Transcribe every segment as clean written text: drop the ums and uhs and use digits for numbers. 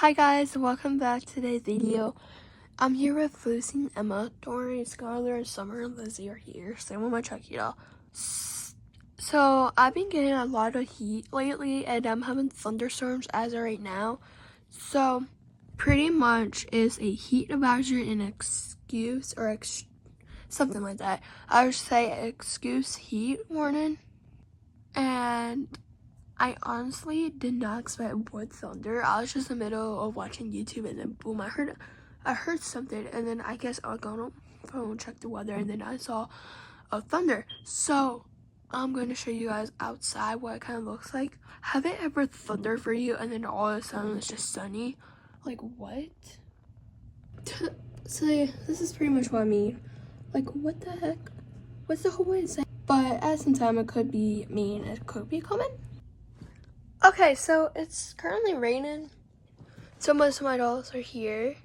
Hi guys, welcome back to today's video. I'm here with Lucy and Emma. Dory, Skylar, Summer, and Lizzie are here. Same with my Chucky doll. So I've been getting a lot of heat lately, and I'm having thunderstorms as of right now. So pretty much is a heat advisory and excuse or something like that. I would say excuse heat warning. And I honestly did not expect wood thunder. I was just in the middle of watching YouTube and then boom, I heard something, and then I guess I'll go on phone, check the weather, and then I saw a thunder. So I'm going to show you guys outside what it kind of looks like. Have it ever thunder for you and then all of a sudden it's just sunny? Like what? So yeah, this is pretty much what I mean. Like what the heck? What's the whole way saying? But at some time it could be me and it could be coming. Okay, so it's currently raining. So most of my dolls are here.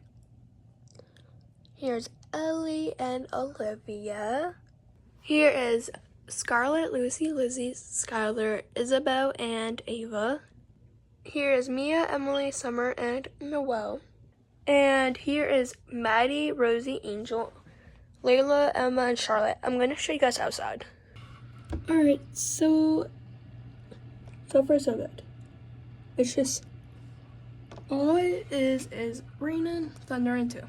Here's Ellie and Olivia. Here is Scarlett, Lucy, Lizzie, Skylar, Isabel, and Ava. Here is Mia, Emily, Summer, and Noelle. And here is Maddie, Rosie, Angel, Layla, Emma, and Charlotte. I'm going to show you guys outside. Alright, so far so good. It's just, all it is raining, thundering too.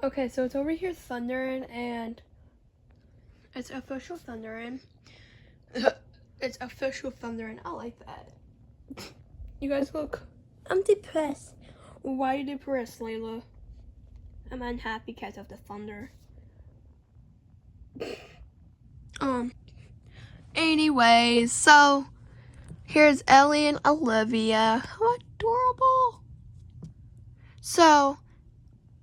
Okay, so it's over here thundering, and it's official thundering. It's official thundering. I like that. You guys look. I'm depressed. Why are you depressed, Layla? I'm unhappy because of the thunder. Anyways, so here's Ellie and Olivia. How adorable. So,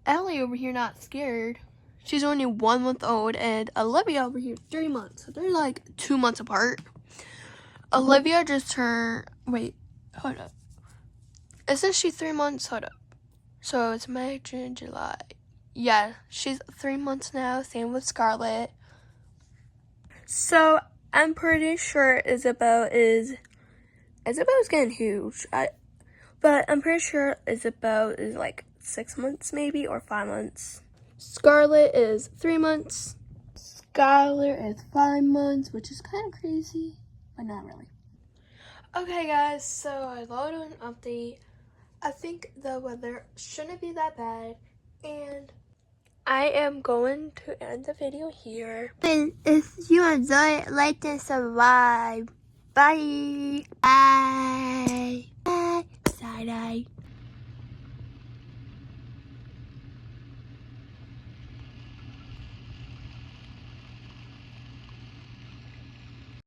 Ellie over here not scared. She's only 1 month old, and Olivia over here 3 months. So they're like 2 months apart. Olivia just turned, wait, hold up. Isn't she 3 months? Hold up. So it's May, June, July. Yeah, she's 3 months now. Same with Scarlett. So I'm pretty sure Isabel's getting huge. But I'm pretty sure Isabel is like 6 months maybe, or 5 months. Scarlett is 3 months. Skylar is 5 months, which is kind of crazy, but not really. Okay guys, so I loaded an update. I think the weather shouldn't be that bad, and I am going to end the video here. If you enjoy it, like and subscribe. Bye. Bye. Bye. Side-eye.